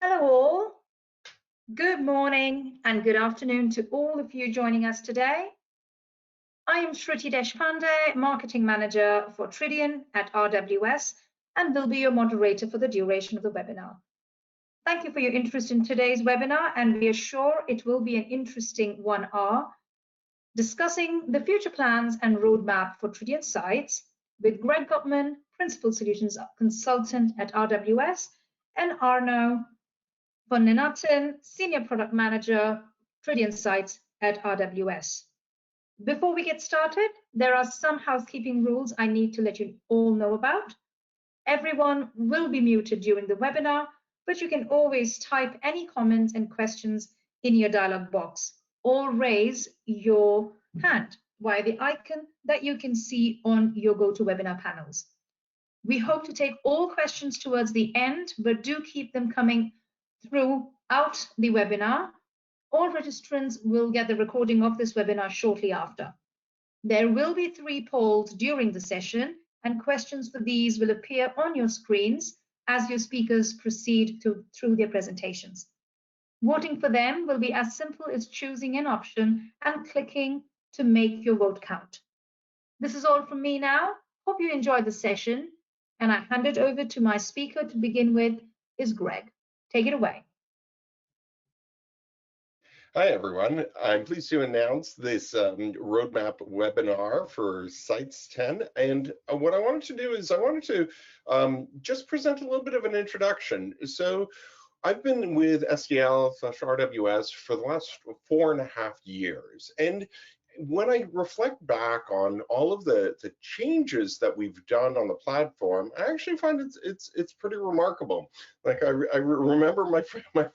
Hello all. Good morning and good afternoon to all of you joining us today. I am Shruti Deshpande, Marketing Manager for Tridion at RWS, and will be your moderator for the duration of the webinar. Thank you for your interest in today's webinar, and we are sure it will be an interesting 1 hour discussing the future plans and roadmap for Tridion sites with Greg Gutman, Principal Solutions Consultant at RWS, and Arno von Nenatin, Senior Product Manager, Tridion Sites at RWS. Before we get started, there are some housekeeping rules I need to let you all know about. Everyone will be muted during the webinar, but you can always type any comments and questions in your dialog box or raise your hand via the icon that you can see on your GoToWebinar panels. We hope to take all questions towards the end, but do keep them coming throughout the webinar. All registrants will get the recording of this webinar shortly after. There will be 3 polls during the session, and questions for these will appear on your screens as your speakers proceed through their presentations. Voting for them will be as simple as choosing an option and clicking to make your vote count. This is all from me now. Hope you enjoyed the session, and I hand it over to my speaker to begin with, is Greg. Take it away. Hi, everyone. I'm pleased to announce this roadmap webinar for Sites 10. And what I wanted to do is I wanted to just present a little bit of an introduction. So I've been with SDL/RWS for the last 4.5 years. And when I reflect back on all of the changes that we've done on the platform, I actually find it's pretty remarkable. Like I remember my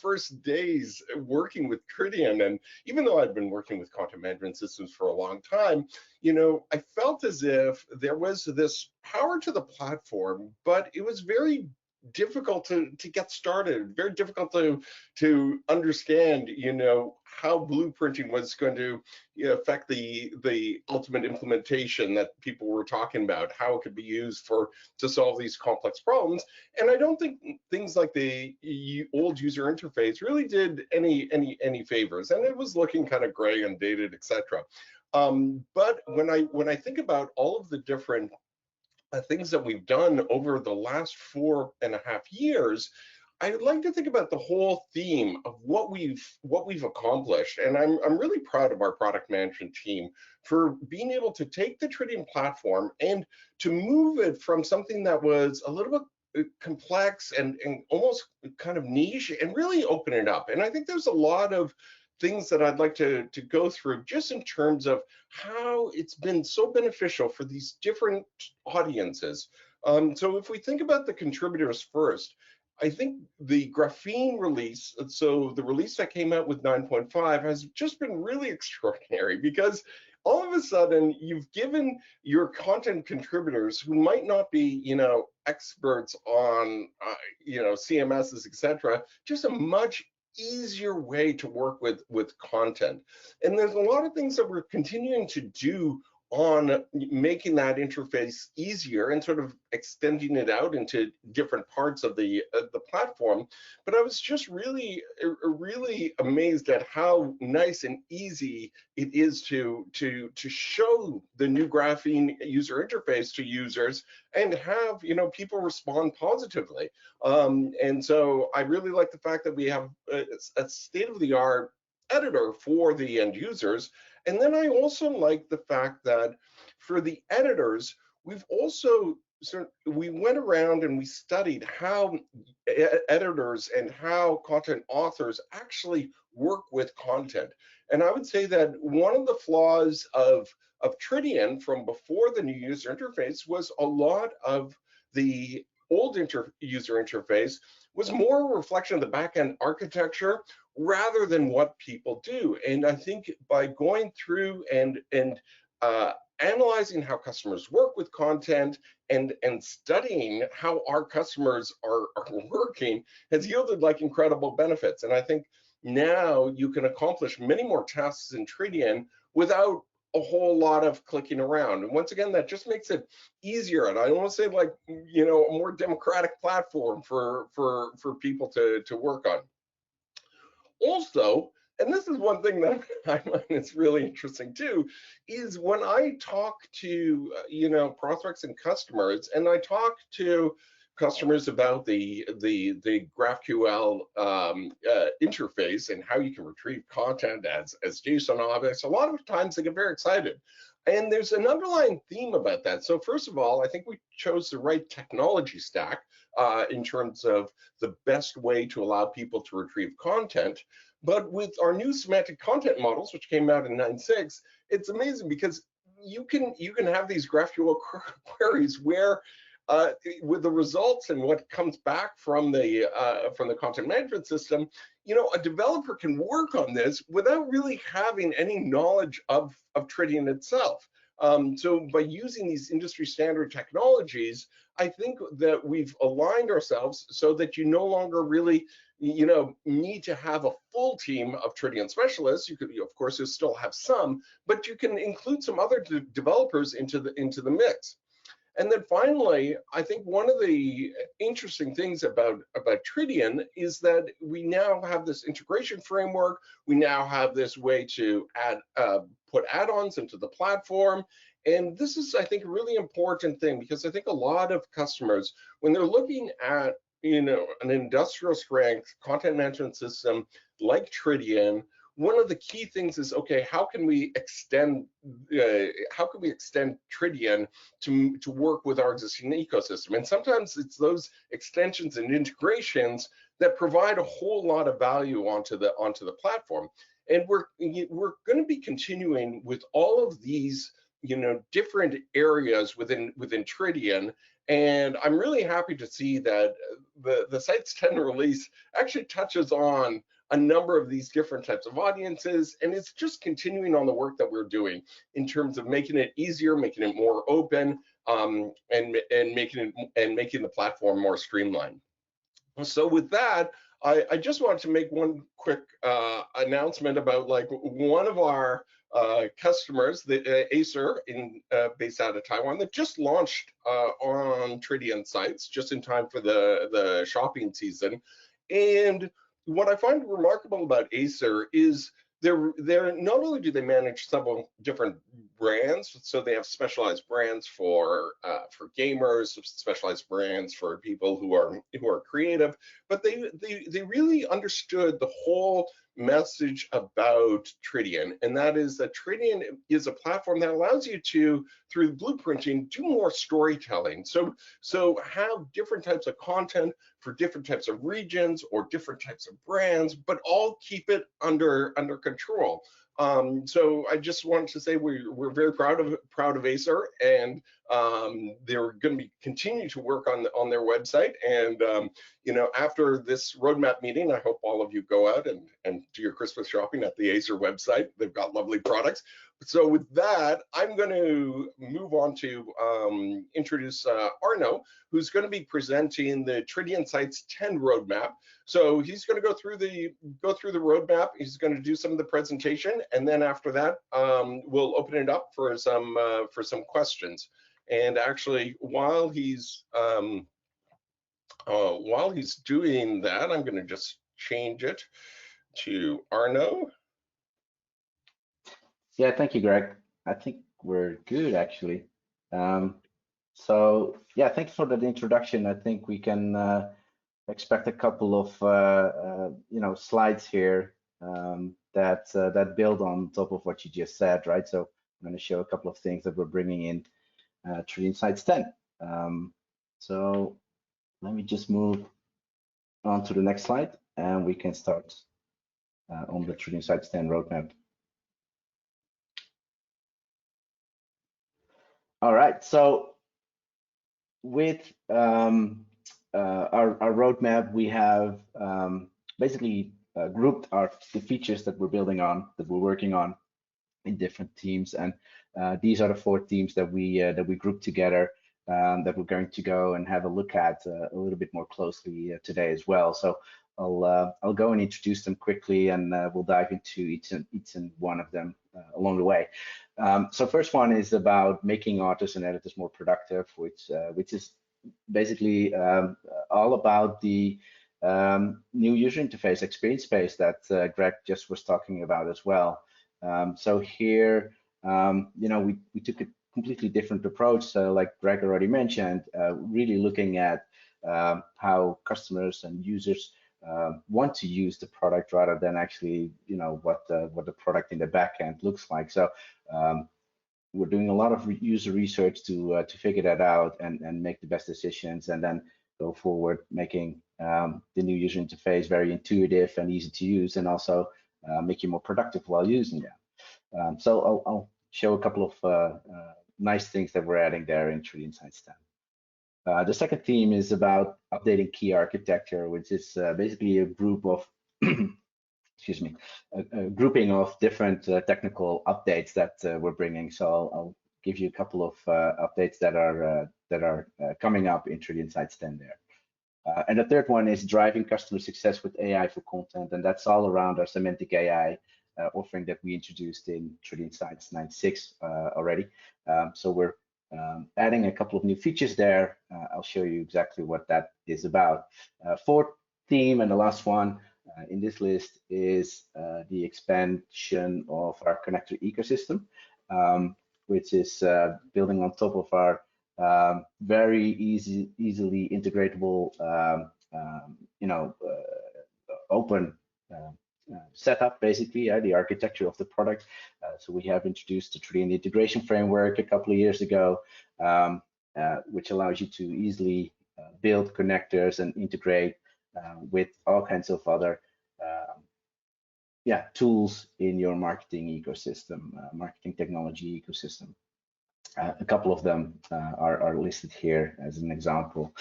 first days working with Tridion, and even though I'd been working with content management systems for a long time, I felt as if there was this power to the platform, but it was very difficult to get started, very difficult to understand, how blueprinting was going to affect the ultimate implementation that people were talking about, how it could be used to solve these complex problems. And I don't think things like the old user interface really did any favors, and it was looking kind of gray and dated, etc. But when I think about all of the different things that we've done over the last 4.5 years, I'd like to think about the whole theme of what we've accomplished. And I'm really proud of our product management team for being able to take the Tridion platform and to move it from something that was a little bit complex and almost kind of niche and really open it up. And I think there's a lot of things that I'd like to go through just in terms of how it's been so beneficial for these different audiences. So if we think about the contributors first, I think the Graphene release, so the release that came out with 9.5 has just been really extraordinary, because all of a sudden you've given your content contributors who might not be, experts on, CMSs, etc., just a much easier way to work with content. And there's a lot of things that we're continuing to do on making that interface easier and sort of extending it out into different parts of the platform. But I was just really amazed at how nice and easy it is to show the new Graphene user interface to users and have people respond positively. And so I really like the fact that we have a state-of-the-art editor for the end users. And then I also like the fact that for the editors, we went around and we studied how editors and how content authors actually work with content. And I would say that one of the flaws of Tridion from before the new user interface was a lot of the old user interface was more a reflection of the backend architecture rather than what people do. And I think by going through and analyzing how customers work with content and studying how our customers are working has yielded like incredible benefits. And I think now you can accomplish many more tasks in Tridion without a whole lot of clicking around. And once again, that just makes it easier. And I don't want to say like, you know, a more democratic platform for people to work on. Also, and this is one thing that I find is really interesting too, is when I talk to you know, prospects and customers, and I talk to customers about the GraphQL interface and how you can retrieve content as JSON objects, a lot of times they get very excited. And there's an underlying theme about that. So first of all, I think we chose the right technology stack in terms of the best way to allow people to retrieve content. But with our new semantic content models, which came out in 9.6, it's amazing because you can have these GraphQL queries where with the results and what comes back from the content management system, you know, a developer can work on this without really having any knowledge of Tridion itself. So by using these industry standard technologies, I think that we've aligned ourselves so that you no longer really, you know, need to have a full team of Tridion specialists. You could, of course, you still have some, but you can include some other developers into the mix. And then finally, I think one of the interesting things about Tridion is that we now have this integration framework. We now have this way to put add-ons into the platform. And this is, I think, a really important thing, because I think a lot of customers, when they're looking at, you know, an industrial strength content management system like Tridion, one of the key things is, okay, how can we extend Tridion to work with our existing ecosystem? And sometimes it's those extensions and integrations that provide a whole lot of value onto the platform. And we're going to be continuing with all of these, you know, different areas within Tridion. And I'm really happy to see that the Sites 10 release actually touches on a number of these different types of audiences, and it's just continuing on the work that we're doing in terms of making it easier, making it more open, and making the platform more streamlined. So with that, I just wanted to make one quick announcement about like one of our customers, the Acer, based out of Taiwan, that just launched on Tridion sites just in time for the shopping season. And what I find remarkable about Acer is they're not only do they manage several different brands, so they have specialized brands for gamers, specialized brands for people who are creative, but they really understood the whole message about Tridion, and that is that Tridion is a platform that allows you to, through blueprinting, do more storytelling. So have different types of content for different types of regions or different types of brands, but all keep it under control. So I just wanted to say we're very proud of Acer, and they're going to be continuing to work on their website. And you know, after this roadmap meeting, I hope all of you go out and do your Christmas shopping at the Acer website. They've got lovely products. So with that, I'm going to move on to introduce Arno, who's going to be presenting the Tridion Sites 10 roadmap. So he's going to go through the roadmap. He's going to do some of the presentation, and then after that, we'll open it up for some questions. And actually, while he's doing that, I'm going to just change it to Arno. Yeah, thank you, Greg. I think we're good, actually. So yeah, thanks for that introduction. I think we can expect a couple of you know, slides here that build on top of what you just said, right? So I'm going to show a couple of things that we're bringing in Tridion Sites 10. So let me just move on to the next slide, and we can start on the Tridion Sites 10 roadmap. All right, so with our roadmap, we have basically grouped the features that we're building on, that we're working on, in different teams, and these are the 4 teams that we group together that we're going to go and have a look at a little bit more closely today as well. So I'll go and introduce them quickly, and we'll dive into each and one of them along the way. So first one is about making authors and editors more productive, which is basically all about the new user interface experience space that Greg just was talking about as well. So here, we took a completely different approach, like Greg already mentioned, really looking at how customers and users want to use the product rather than actually, what the product in the back end looks like. So we're doing a lot of user research to figure that out and make the best decisions, and then go forward making the new user interface very intuitive and easy to use, and also make you more productive while using them. So I'll show a couple of nice things that we're adding there in Tridion Sites 10. The second theme is about updating key architecture, which is basically a group of excuse me, a grouping of different technical updates that we're bringing. So I'll give you a couple of updates that are coming up in Tridion Sites 10 there. And the third one is driving customer success with AI for content, and that's all around our semantic AI offering that we introduced in Tridion Sites 9.6 already. So we're adding a couple of new features there. I'll show you exactly what that is about. Fourth theme, and the last one in this list, is the expansion of our connector ecosystem, which is building on top of our very easily integratable, open setup, basically, the architecture of the product. So we have introduced the Tridion integration framework a couple of years ago, which allows you to easily build connectors and integrate with all kinds of other tools in your marketing ecosystem, marketing technology ecosystem. A couple of them are listed here as an example.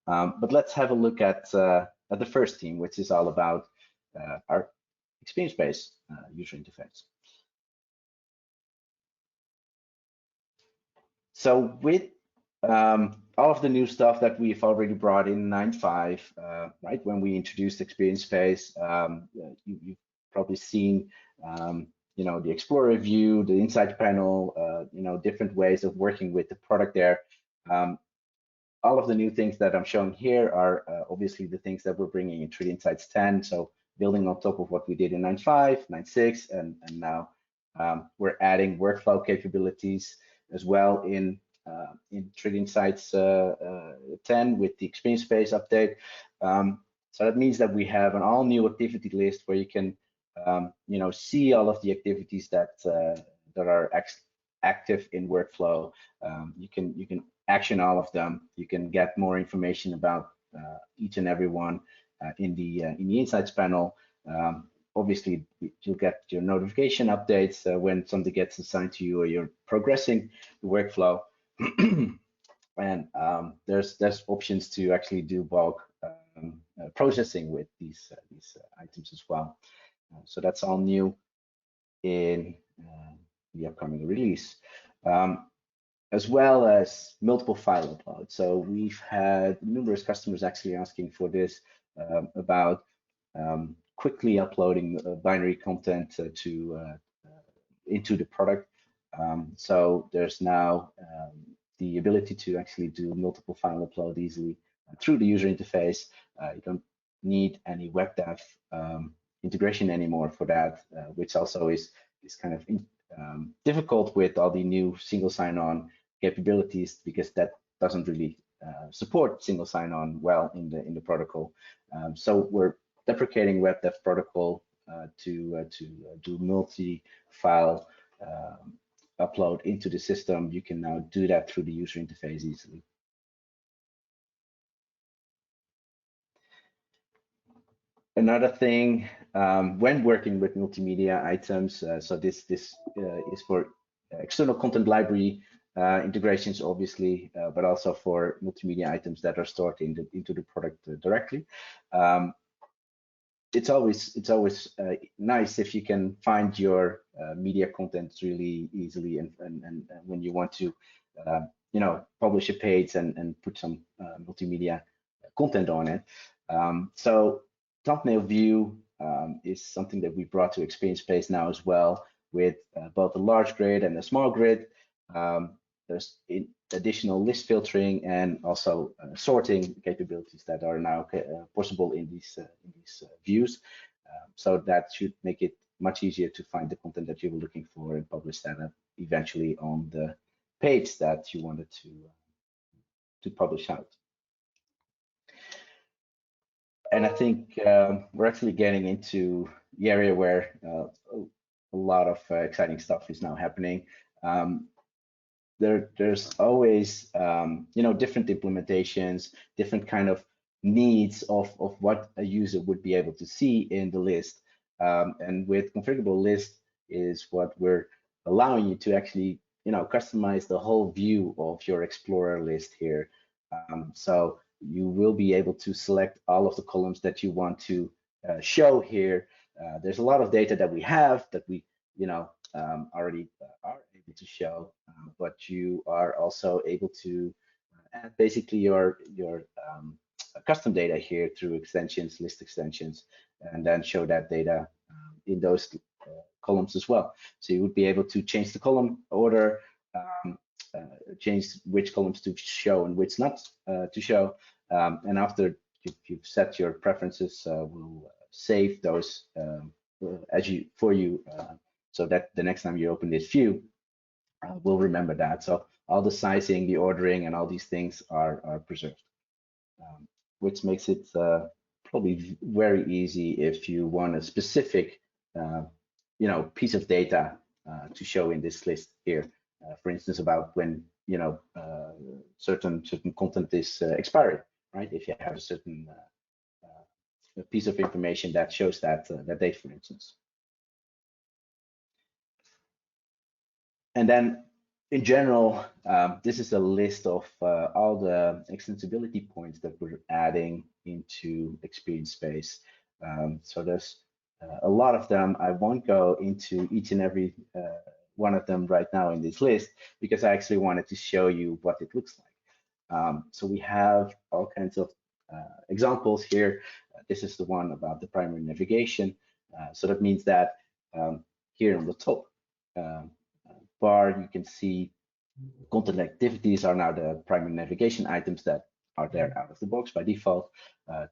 But let's have a look at the first theme, which is all about our experience-based user interface. So with all of the new stuff that we've already brought in 9.5, right, when we introduced experience space, you've probably seen the Explorer view, the Insight panel, different ways of working with the product there. All of the new things that I'm showing here are obviously the things that we're bringing in Tridion Sites 10. So building on top of what we did in 9.5, 9.6, and now we're adding workflow capabilities as well in Tridion Sites 10 with the experience space update. So that means that we have an all new activity list where you can see all of the activities that are active in workflow. You can action all of them. You can get more information about each and every one in the Insights panel. Obviously, you'll get your notification updates when something gets assigned to you or you're progressing the workflow. And there's options to actually do bulk processing with these items as well. So that's all new in the upcoming release, as well as multiple file uploads. So we've had numerous customers actually asking for this, about quickly uploading binary content into the product. So there's now the ability to actually do multiple file upload easily through the user interface. You don't need any web dev integration anymore for that, which also is kind of difficult with all the new single sign-on capabilities, because that doesn't really support single sign-on well in the protocol. So we're deprecating web dev protocol to do multi-file upload into the system. You can now do that through the user interface easily. Another thing, when working with multimedia items, so this is for external content library integrations, obviously, but also for multimedia items that are stored into the product directly. It's always nice if you can find your media content really easily, and when you want to publish a page and put some multimedia content on it. So thumbnail view is something that we brought to Experience Space now as well, with both a large grid and a small grid. There's additional list filtering and also sorting capabilities that are now possible in these views. So that should make it much easier to find the content that you were looking for and publish that eventually on the page that you wanted to publish out. And I think we're actually getting into the area where a lot of exciting stuff is now happening. There's always different implementations, different kind of needs of what a user would be able to see in the list. And with configurable list is what we're allowing you to actually customize the whole view of your Explorer list here. So you will be able to select all of the columns that you want to show here. There's a lot of data that we have that we already are able to show, but you are also able to add basically your custom data here through extensions, list extensions, and then show that data in those columns as well. So you would be able to change the column order, change which columns to show and which not to show. And after you've set your preferences, we'll save those for you, so that the next time you open this view, we'll remember that. So all the sizing, the ordering, and all these things are preserved, which makes it probably very easy if you want a specific piece of data to show in this list here. For instance, about when certain content is expiring, right? If you have a certain piece of information that shows that date, for instance. And then in general, this is a list of all the extensibility points that we're adding into Experience Space. So there's a lot of them. I won't go into each and every one of them right now in this list, because I actually wanted to show you what it looks like. So we have all kinds of examples here. This is the one about the primary navigation. So that means that here on the top bar, you can see content activities are now the primary navigation items that are there out of the box by default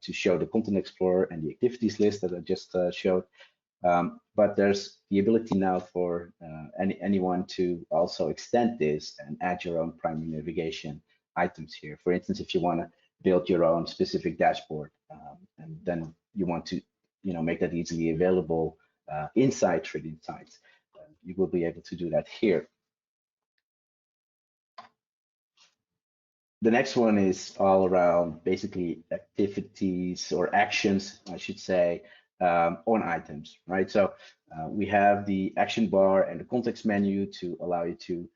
to show the Content Explorer and the activities list that I just showed. But there's the ability now for anyone to also extend this and add your own primary navigation items here. For instance, if you want to build your own specific dashboard, and then you want to make that easily available inside Tridion sites, you will be able to do that here. The next one is all around basically activities or actions, I should say, on items, right? So we have the action bar and the context menu to allow you to,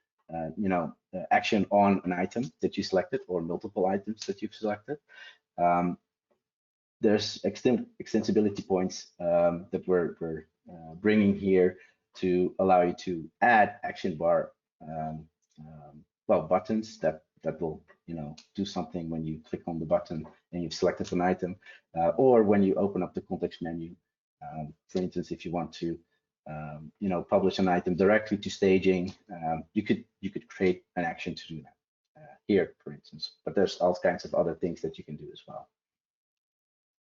action on an item that you selected or multiple items that you've selected. There's extensibility points that we're bringing here to allow you to add action bar, buttons that will do something when you click on the button and you've selected an item, or when you open up the context menu. For instance, if you want to publish an item directly to staging, you could create an action to do that here, for instance. But there's all kinds of other things that you can do as well.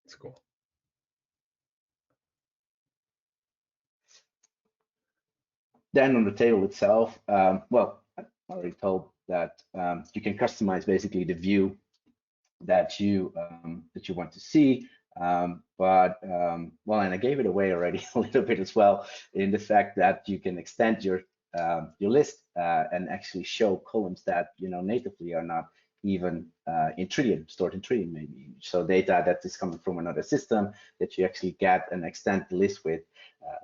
That's cool. Then on the table itself, well, I already told that you can customize basically the view that you want to see. Well, and I gave it away already a little bit as well, in the fact that you can extend your list and actually show columns that natively are not even in Tridion, stored in Tridion maybe. So data that is coming from another system that you actually get and extend the list with,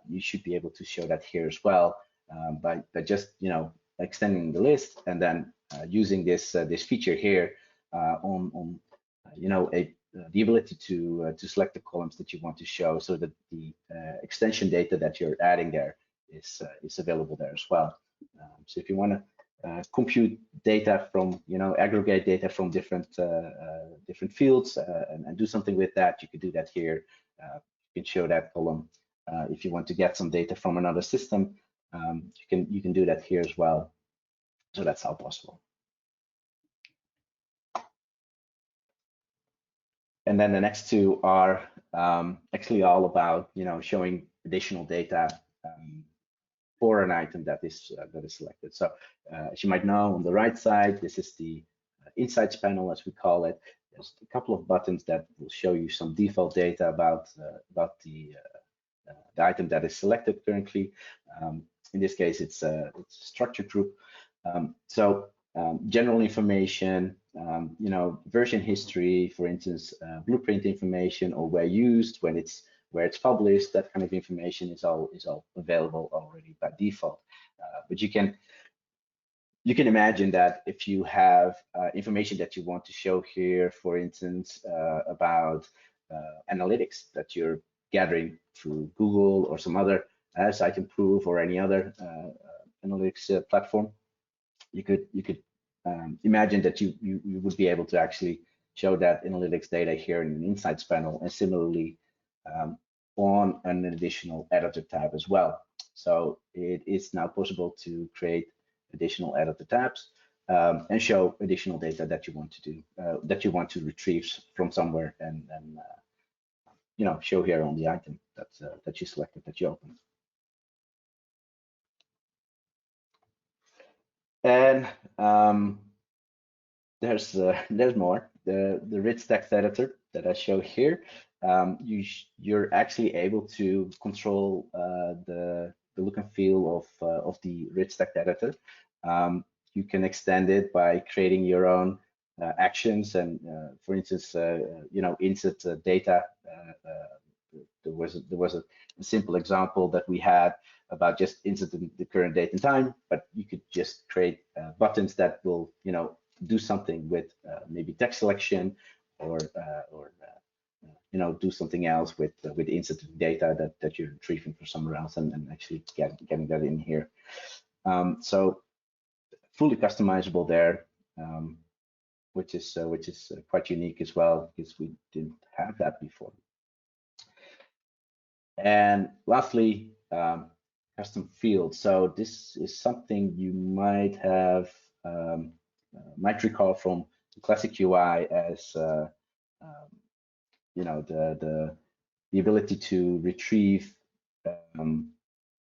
you should be able to show that here as well, by just extending the list and then using this feature here on the ability to select the columns that you want to show, so that the extension data that you're adding there is available there as well. So if you want to compute data from, aggregate data from different fields and do something with that. You could do that here. You can show that column. If you want to get some data from another system, you can do that here as well. So that's all possible. And then the next two are actually all about, showing additional data for an item that is selected. So as you might know, on the right side, this is the insights panel, as we call it. There's a couple of buttons that will show you some default data about the item that is selected currently. In this case, it's a structured group. General information, version history, for instance, blueprint information, or where used, where it's published, that kind of information is all available already by default. But you can imagine that if you have information that you want to show here, for instance, about analytics that you're gathering through Google or some other Siteimprove or any other analytics platform, you could imagine that you would be able to actually show that analytics data here in an insights panel, and similarly on an additional editor tab as well. So it is now possible to create additional editor tabs and show additional data that you want to do, that you want to retrieve from somewhere, and show here on the item that you selected, that you opened. And there's more. The rich text editor that I show here, you're actually able to control the look and feel of the rich text editor. You can extend it by creating your own actions, and for instance, insert data. There was a simple example that we had about just inserting the current date and time, but you could just create buttons that will, do something with maybe text selection, or do something else with inserted data that you're retrieving from somewhere else, and actually getting that in here. So fully customizable there, which is quite unique as well, because we didn't have that before. And lastly, custom fields. So this is something you might recall from the classic UI as the ability to retrieve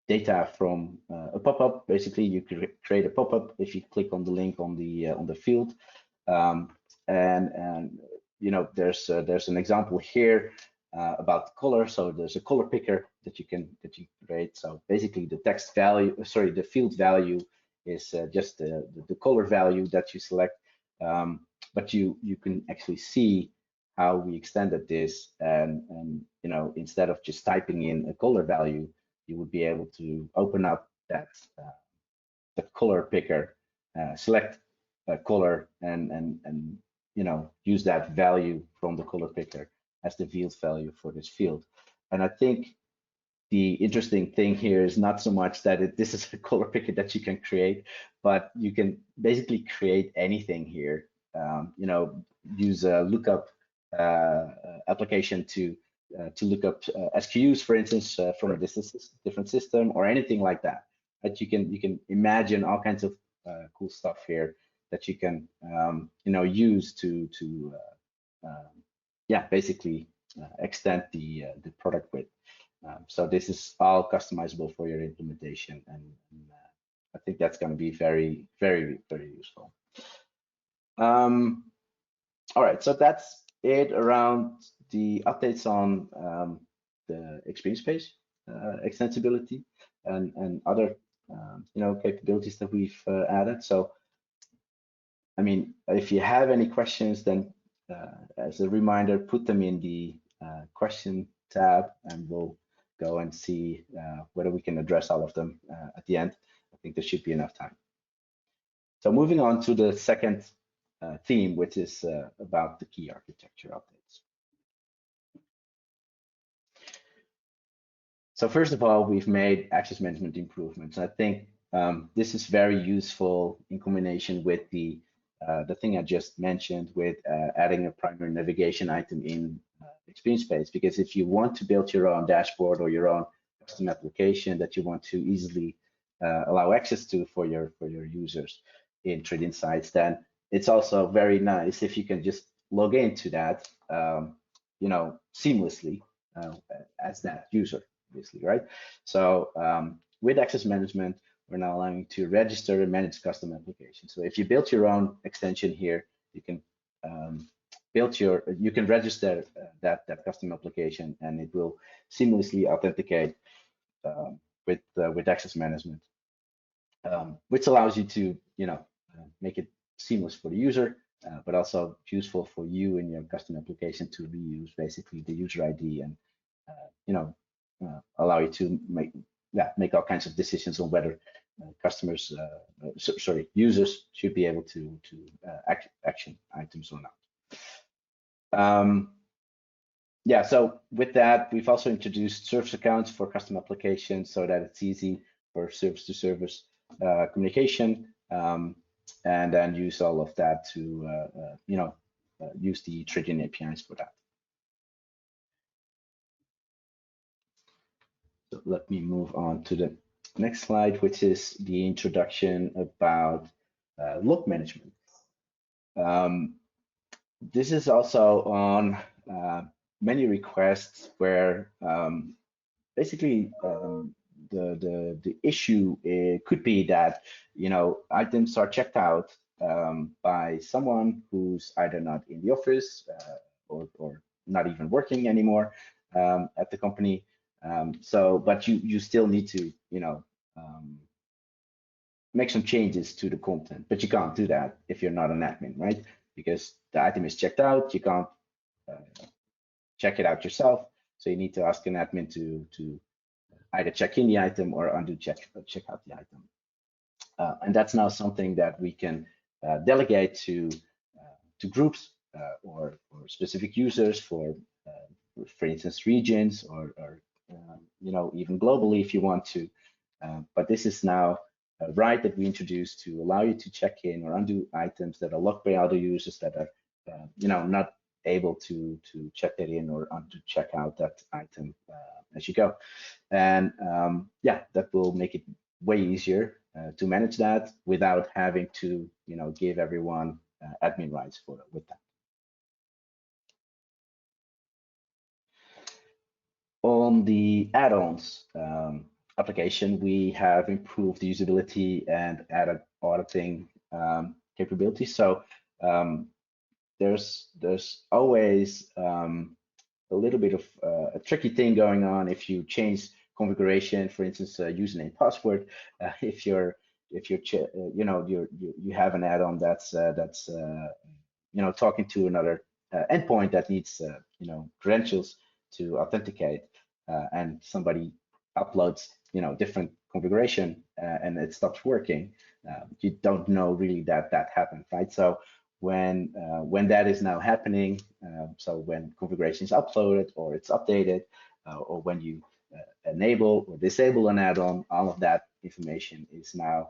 data from a pop-up. Basically, you could create a pop-up if you click on the link on the field, and there's an example here about the color. So there's a color picker that you create. So basically, the field value is just the color value that you select, but you can actually see how we extended this, and instead of just typing in a color value, you would be able to open up that the color picker, select a color, and use that value from the color picker as the field value for this field. And I think the interesting thing here is not so much that this is a color picker that you can create, but you can basically create anything here. Use a lookup application to look up SKUs, for instance, from a different system, or anything like that. But you can imagine all kinds of cool stuff here that you can use to basically extend the product with. So this is all customizable for your implementation, and I think that's going to be very, very, very useful. All right, so that's it around the updates on the experience page extensibility and other capabilities that we've added. So I mean, if you have any questions, then as a reminder, put them in the question tab, and we'll go and see whether we can address all of them at the end. I think there should be enough time. So moving on to the second theme, which is about the key architecture updates. So first of all, we've made access management improvements. I think This is very useful in combination with the thing I just mentioned with adding a primary navigation item in experience page. Because if you want to build your own dashboard or your own custom application that you want to easily allow access to for your users in Tridion sites, then it's also very nice if you can just log into that, seamlessly as that user, obviously, right? So with access management, we're now allowing you to register and manage custom applications. So if you build your own extension here, you can you can register that custom application, and it will seamlessly authenticate with access management, which allows you to make it seamless for the user, but also useful for you in your custom application to reuse basically the user ID and allow you to make all kinds of decisions on whether users should be able to action items or not. So with that, we've also introduced service accounts for custom applications so that it's easy for service to service communication, and then use all of that to use the Tridion APIs for that. So let me move on to the next slide, which is the introduction about log management. This is also on many requests where basically the issue could be that items are checked out by someone who's either not in the office or not even working anymore at the company. But you still need to make some changes to the content, but you can't do that if you're not an admin, right? Because the item is checked out, you can't check it out yourself. So you need to ask an admin to either check in the item or undo check out the item. And that's now something that we can delegate to groups or specific users for instance, regions or even globally if you want to. But this is now a right that we introduced to allow you to check in or undo items that are logged by other users that are not able to check that in or undo check out that item as you go. And that will make it way easier to manage that without having to give everyone admin rights with that. On the add-ons application, we have improved the usability and added auditing capabilities. So there's always a little bit of a tricky thing going on if you change configuration, for instance, username, password. If you have an add-on that's talking to another endpoint that needs credentials to authenticate, and somebody uploads different configuration and it stops working, you don't know really that happened, right? So when that is now happening, so when configuration is uploaded or it's updated, or when you enable or disable an add-on, all of that information is now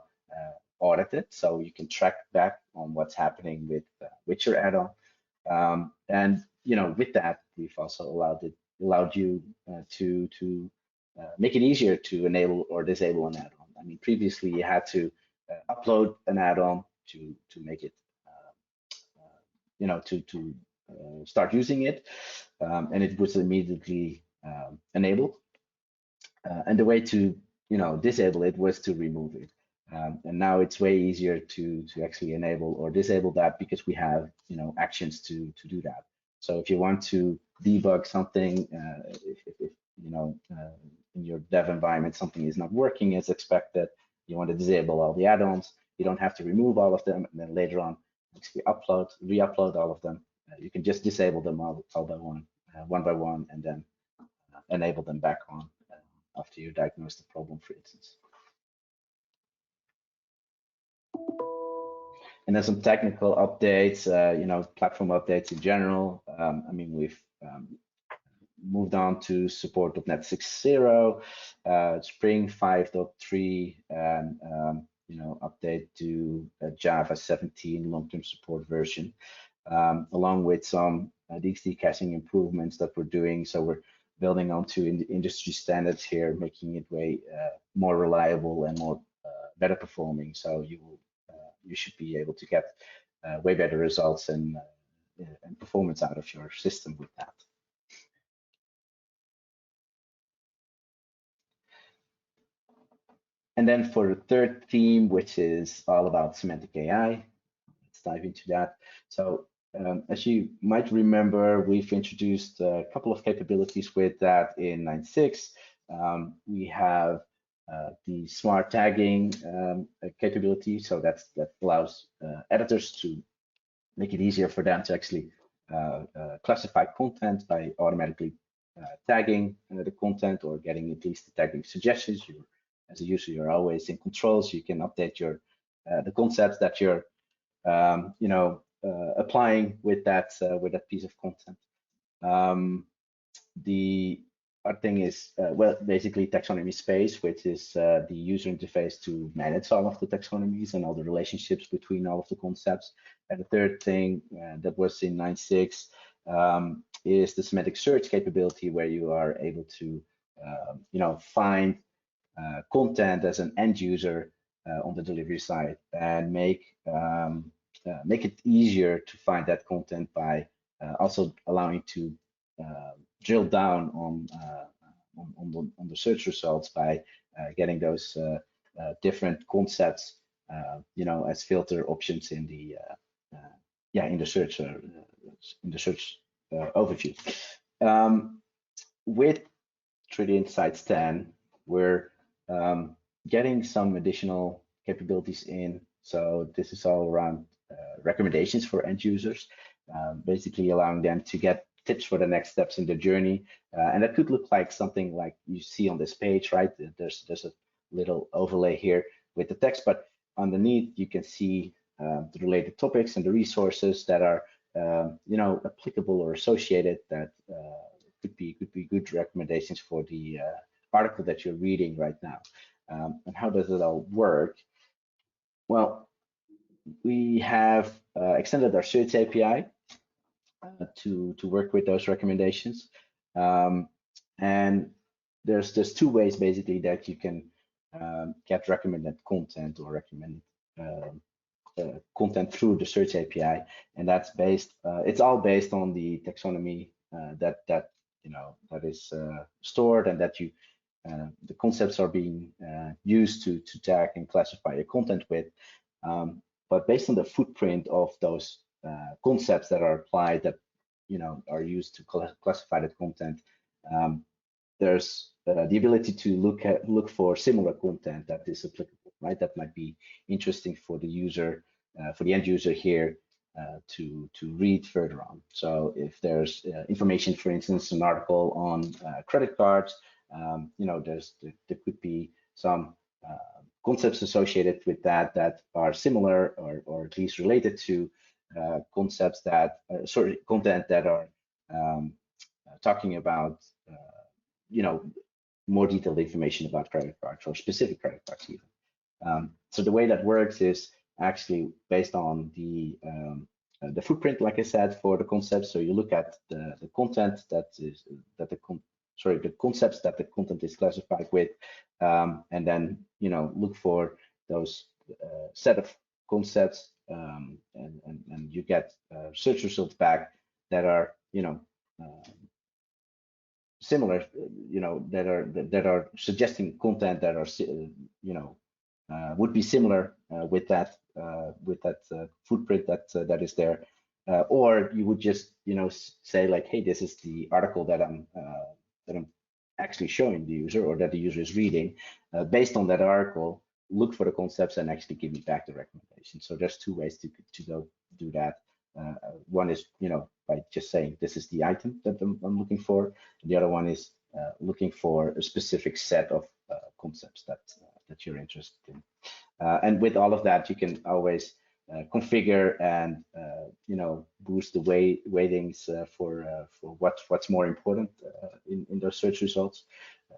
audited, so you can track back on what's happening with your add-on. And with that, we've also allowed you to make it easier to enable or disable an add-on. I mean, previously you had to upload an add-on to make it to start using it, and it was immediately enabled. And the way to disable it was to remove it. And now it's way easier to actually enable or disable that because we have actions to do that. So if you want to debug something, if in your dev environment something is not working as expected, you want to disable all the add-ons, you don't have to remove all of them, and then later on actually re-upload all of them. You can just disable them all by one by one, and then enable them back on after you diagnose the problem, for instance. And then some technical updates, platform updates in general. I mean, we've moved on to support .NET 6.0, Spring 5.3, and update to Java 17 long-term support version, along with some DXD caching improvements that we're doing. So we're building onto industry standards here, making it way more reliable and more better performing. So you should be able to get way better results and performance out of your system with that. And then for the third theme, which is all about semantic AI, let's dive into that. So as you might remember, we've introduced a couple of capabilities with that in 9.6. We have the smart tagging capability, so that allows editors to make it easier for them to actually classify content by automatically tagging the content or getting at least the tagging suggestions. As a user, you're always in control, so you can update your the concepts that you're applying with that piece of content. The other thing is well, basically taxonomy space, which is the user interface to manage all of the taxonomies and all the relationships between all of the concepts. And the third thing that was in 9.6 is the semantic search capability, where you are able to find content as an end user on the delivery side and make it easier to find that content by also allowing to drill down on the search results by getting those different concepts as filter options in the search overview. With Tridion Sites 10, we're getting some additional capabilities in. So this is all around recommendations for end users, basically allowing them to get tips for the next steps in the journey. And that could look like something like you see on this page, right? There's a little overlay here with the text, but underneath you can see the related topics and the resources that are applicable or associated that could be good recommendations for the article that you're reading right now. And how does it all work? Well, we have extended our search API to work with those recommendations. And there's two ways basically that you can get recommended content or recommended content through the search API, and that's it's all based on the taxonomy that is stored, and that the concepts are being used to tag and classify your content with. But based on the footprint of those concepts that are applied, that are used to classify that content, there's the ability to look for similar content that is applicable, right? That might be interesting for the user, for the end user here to read further on. So if there's information, for instance, an article on credit cards, there could be some concepts associated with that are similar or at least related to concepts that content that are talking about more detailed information about credit cards or specific credit cards even. So the way that works is actually based on the footprint, like I said, for the concepts. So you look at the content the concepts that the content is classified with, and then look for those set of concepts, and you get search results back that are similar, that are suggesting content that are would be similar with that footprint that is there, or you would just say like, hey, this is the article that I'm actually showing the user, or that the user is reading. Based on that article, look for the concepts and actually give me back the recommendation. So there's two ways to go do that. One is by just saying this is the item that I'm looking for. The other one is looking for a specific set of concepts that you're interested in. And with all of that, you can always configure and boost the weightings for what's more important in those search results.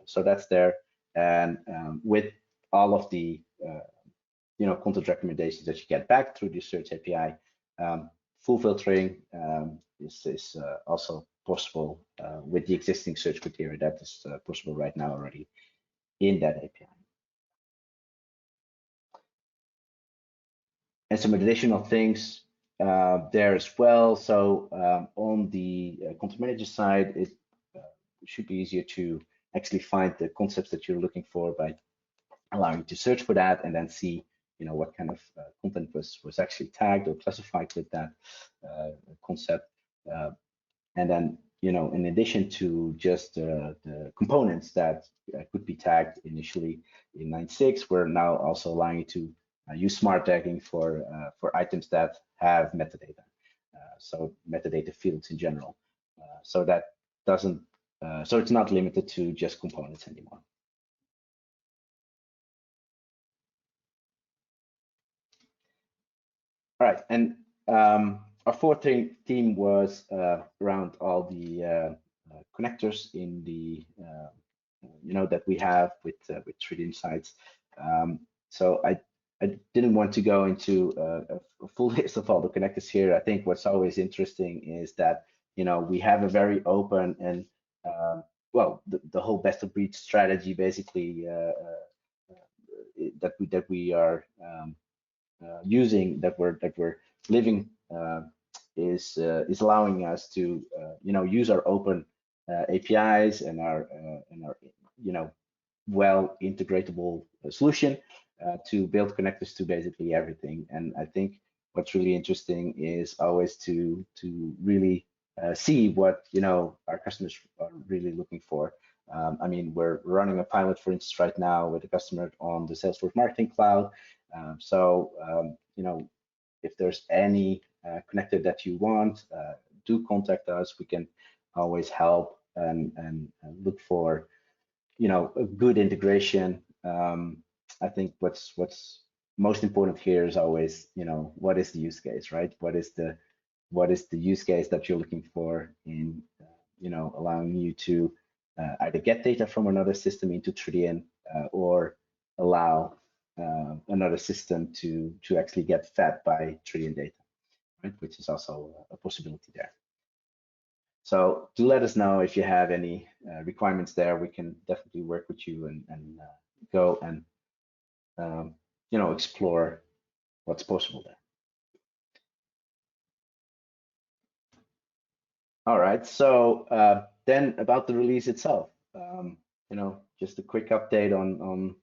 So that's there, and with all of the content recommendations that you get back through the search API, full filtering is also possible with the existing search criteria that is possible right now already in that API. And some additional things there as well. So on the content manager side, it should be easier to actually find the concepts that you're looking for by allowing you to search for that and then see what kind of content was actually tagged or classified with that concept. And then in addition to just the components that could be tagged initially in 9.6, we're now also allowing you to use smart tagging for items that have metadata, so metadata fields in general. So that doesn't, so it's not limited to just components anymore. All right, and our fourth theme was around all the connectors in the that we have with Tridion sites. So I didn't want to go into a full list of all the connectors here. I think what's always interesting is that we have a very open and well, the whole best of breed strategy basically that we are using, that we're living, is allowing us to use our open APIs and our well integratable solution to build connectors to basically everything. And I think what's really interesting is always to really see what our customers are really looking for. I mean, we're running a pilot, for instance, right now with a customer on the Salesforce Marketing Cloud. If there's any connector that you want, do contact us. We can always help and look for a good integration. I think what's most important here is always what is the use case, right? What is the use case that you're looking for in allowing you to either get data from another system into Tridion or allow another system to actually get fed by Tridion data, right? Which is also a possibility there. So do let us know if you have any requirements there. We can definitely work with you and go and explore what's possible there. All right. So then about the release itself, just a quick update on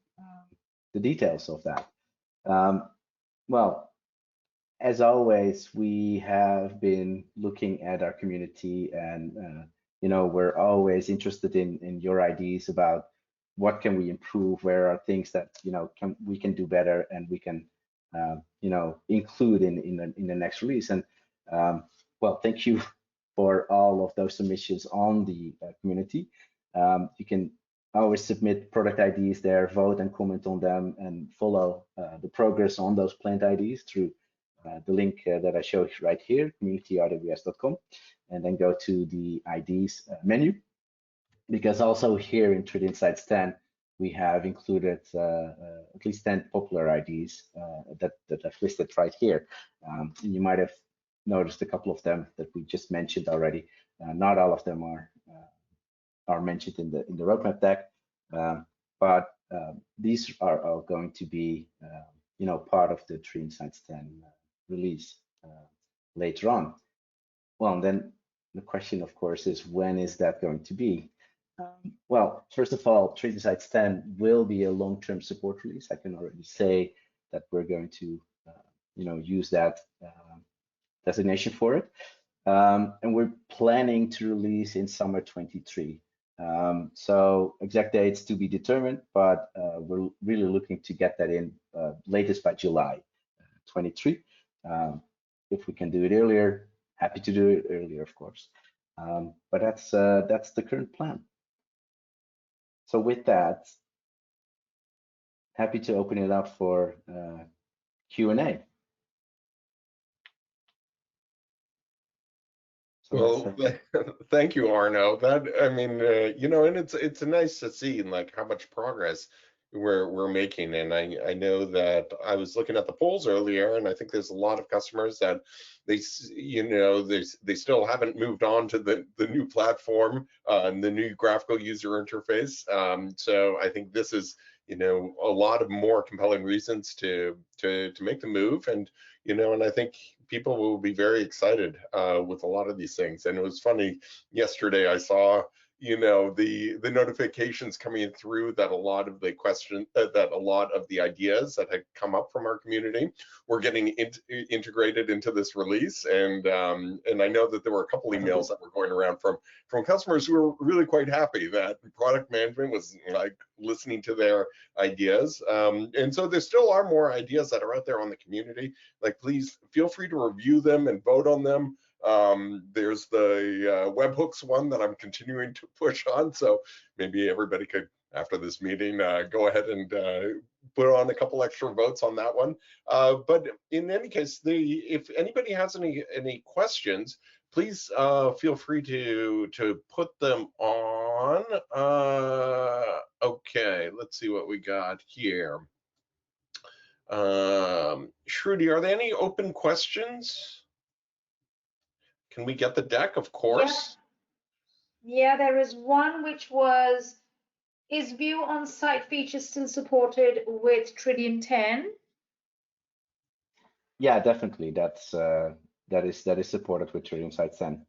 the details of that. Well, as always, we have been looking at our community, and we're always interested in your ideas about what can we improve, where are things that we can do better, and we can include in the next release. And well, thank you for all of those submissions on the community. You can always submit product IDs there, vote and comment on them, and follow the progress on those planned IDs through the link that I show right here, communityrws.com, and then go to the IDs menu. Because also here in Tridion Sites 10, we have included at least 10 popular IDs that I've listed right here. And you might have noticed a couple of them that we just mentioned already. Not all of them are mentioned in the roadmap deck, but these are all going to be part of the Tridion Sites 10 release later on. Well, and then the question, of course, is when is that going to be? Well, first of all, Tridion Sites 10 will be a long-term support release. I can already say that we're going to use that designation for it. And we're planning to release in summer 23. So exact dates to be determined, but we're really looking to get that in latest by July 23. If we can do it earlier, happy to do it earlier, of course. But that's the current plan. So with that, happy to open it up for Q&A. Well, thank you, Arno. That, I mean, you know, and it's nice to see like how much progress we're making. And I know that I was looking at the polls earlier, and I think there's a lot of customers that you know, they still haven't moved on to the new platform and the new graphical user interface. So I think this is, you know, a lot of more compelling reasons to make the move. And you know, and I think people will be very excited with a lot of these things. And it was funny, yesterday I saw, you know, the notifications coming through that a lot of the that a lot of the ideas that had come up from our community were getting integrated into this release. And I know that there were a couple emails that were going around from customers who were really quite happy that product management was like listening to their ideas. And so there still are more ideas that are out there on the community. Like, please feel free to review them and vote on them. There's the webhooks one that I'm continuing to push on. So maybe everybody could, after this meeting, go ahead and put on a couple extra votes on that one. But in any case, if anybody has any questions, please feel free to put them on. Okay, let's see what we got here. Shruti, are there any open questions? Can we get the deck? Of course. Yeah, there is one which was, is view on site features still supported with Tridion 10? Yeah, definitely. That is supported with Tridion Site 10.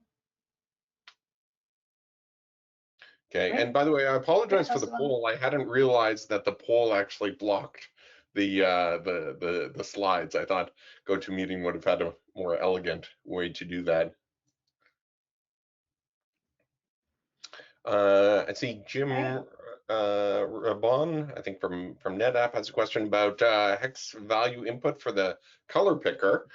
Okay, Right. and by the way, I apologize for That's the one. poll. I hadn't realized that the poll actually blocked the slides. I thought GoToMeeting would have had a more elegant way to do that. I see Jim Rabon, I think from NetApp, has a question about hex value input for the color picker.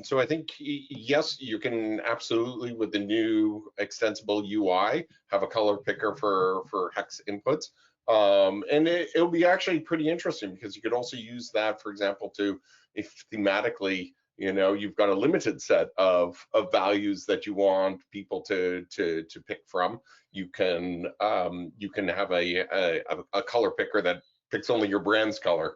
So I think, yes, you can absolutely, with the new extensible UI, have a color picker for hex inputs. And it'll be actually pretty interesting because you could also use that, for example, to, if thematically, you know, you've got a limited set of values that you want people to pick from, you can have a color picker that picks only your brand's color.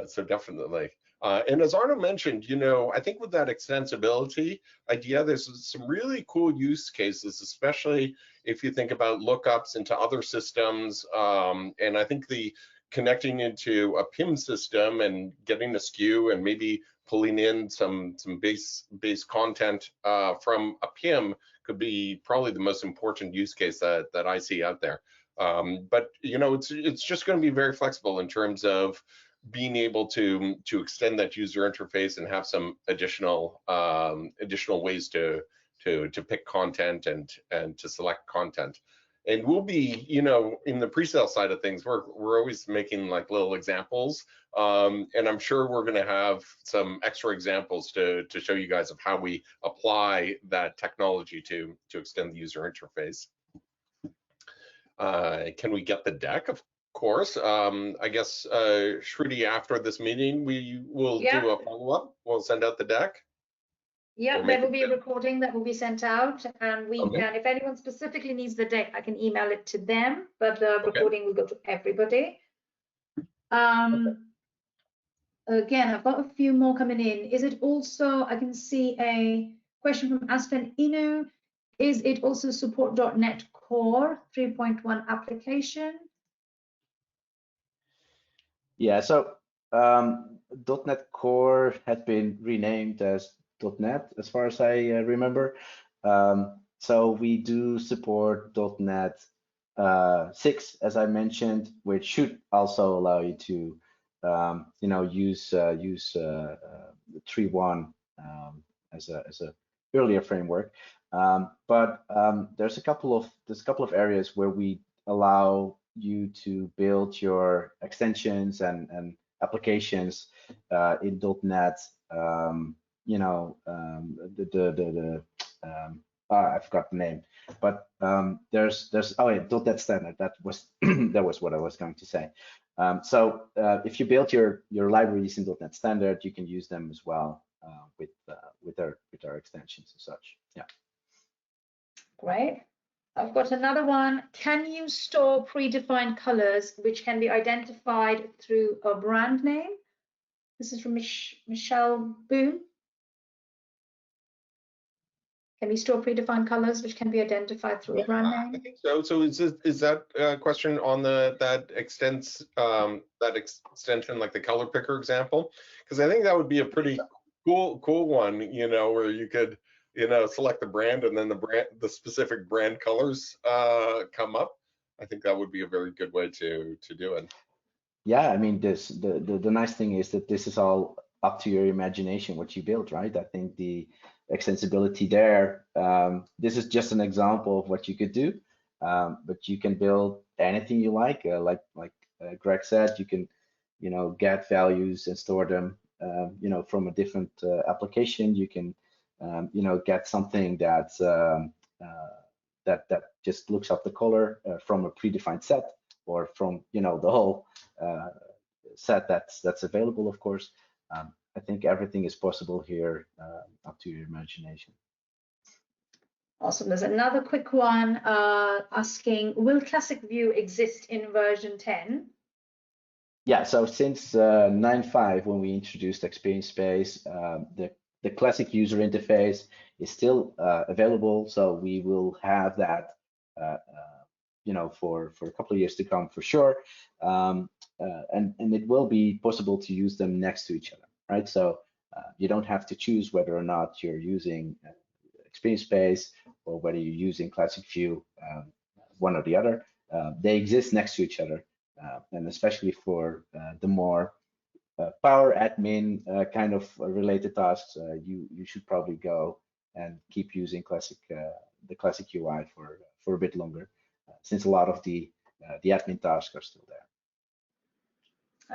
So definitely. And as Arno mentioned, you know, I think with that extensibility idea, there's some really cool use cases, especially if you think about lookups into other systems. And I think the connecting into a PIM system and getting a SKU and maybe pulling in some base content from a PIM could be probably the most important use case that I see out there. But you know, it's just going to be very flexible in terms of being able to extend that user interface and have some additional ways to pick content and to select content. And we'll be, you know, in the pre-sale side of things, we're always making like little examples, and I'm sure we're going to have some extra examples to show you guys of how we apply that technology to extend the user interface. Can we get the deck? Of course. I guess Shruti, after this meeting, we will do a follow-up. We'll send out the deck. Yeah, there will be a recording that will be sent out, and we can, if anyone specifically needs the deck, I can email it to them, but the recording will go to everybody. Again, I've got a few more coming in. Is it also, I can see a question from Aspen Inu. Is it also support .NET Core 3.1 application? Yeah, so .NET Core had been renamed as .NET as far as I remember. So we do support .NET 6, as I mentioned, which should also allow you to you know, use 3.1 as a earlier framework. But there's a couple of areas where we allow you to build your extensions and applications in .NET. You know, I forgot the name, but there's oh yeah, .NET Standard. That was that was what I was going to say. So if you build your libraries in .NET Standard, you can use them as well with our extensions and such. Yeah. Great. I've got another one. Can you store predefined colors which can be identified through a brand name? This is from Michelle Boone. Can we store predefined colors which can be identified through a brand I name? think so. So is that question on that extends that extension like the color picker example? Because I think that would be a pretty cool one, you know, where you could, you know, select the brand and then the specific brand colors come up. I think that would be a very good way to do it. Yeah, I mean, the nice thing is that this is all up to your imagination what you build, right? I think the extensibility there, this is just an example of what you could do, but you can build anything you like Greg said, you can, you know, get values and store them, you know, from a different application. You can, you know, get something that that just looks up the color from a predefined set, or from, you know, the whole set that's available, of course. I think everything is possible here, up to your imagination. Awesome. There's another quick one asking, will Classic View exist in version 10? Yeah, so since 9.5, when we introduced Experience Space, the classic user interface is still available. So we will have that, you know, for a couple of years to come for sure. And it will be possible to use them next to each other, right? So you don't have to choose whether or not you're using Experience Space or whether you're using Classic View, one or the other. They exist next to each other. And especially for the more power admin kind of related tasks, you should probably go and keep using the classic UI for a bit longer, since a lot of the admin tasks are still there.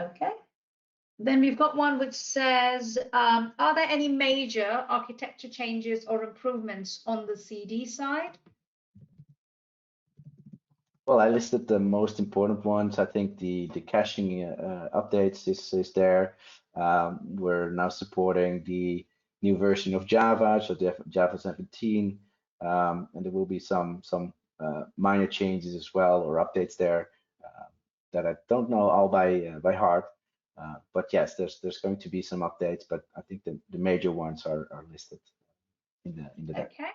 Okay. Then we've got one which says, are there any major architecture changes or improvements on the CD side? Well, I listed the most important ones. I think the caching updates is there. We're now supporting the new version of Java, so Java 17, and there will be some minor changes as well, or updates there that I don't know all by heart. But yes, there's going to be some updates, but I think the major ones are listed in the deck. Okay.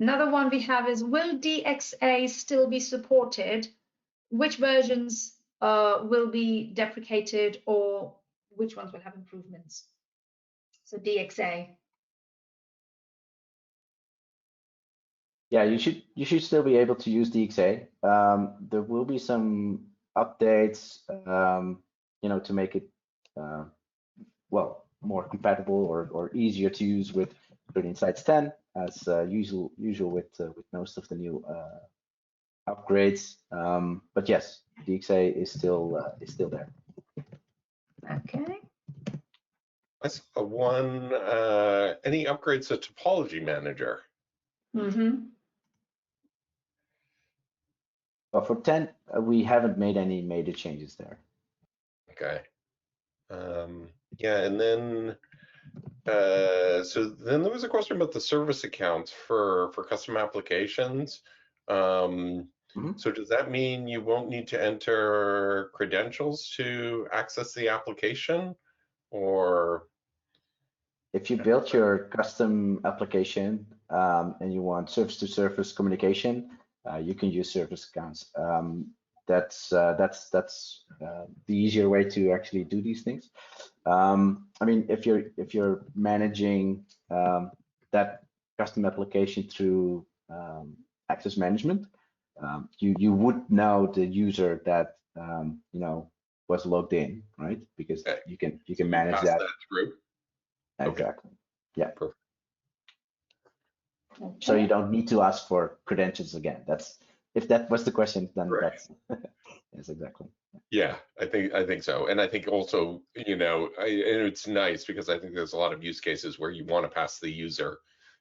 Another one we have is, will DXA still be supported? Which versions will be deprecated, or which ones will have improvements? So DXA. Yeah, you should still be able to use DXA. There will be some updates, you know, to make it well, more compatible or easier to use with Tridion Sites 10, as usual with most of the new upgrades. But yes, DXA is still there. Okay. That's one. Any upgrades to Topology Manager? Mm-hmm. But for 10, we haven't made any major changes there. Okay. Yeah, and then so then there was a question about the service accounts for custom applications. So does that mean you won't need to enter credentials to access the application, or? If you built your custom application and you want surface-to-surface communication, you can use service accounts. That's the easier way to actually do these things. I mean, if you're managing that custom application through access management, you would know the user that you know, was logged in, right? Because Okay. you can manage that through. exactly. Okay. Yeah. Perfect. Okay. So you don't need to ask for credentials again. That's, if that was the question, then Right. that's yes, exactly. Yeah, I think so, and I think also, you know, and it's nice because I think there's a lot of use cases where you want to pass the user,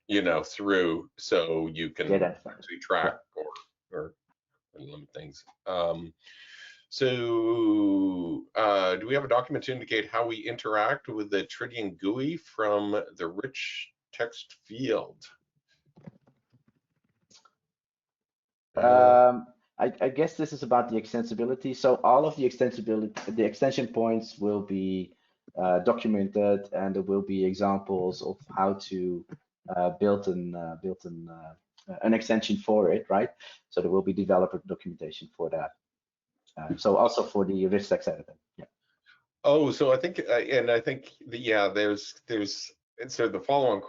you know, through so you can actually track or limit things. So do we have a document to indicate how we interact with the Tridion GUI from the rich text field? I guess this is about the extensibility. So all of the the extension points will be documented, and there will be examples of how to build an extension for it, right? So there will be developer documentation for that. So also for the rich text editor. Yeah. Oh, so I think, and I think, yeah, and so the follow-on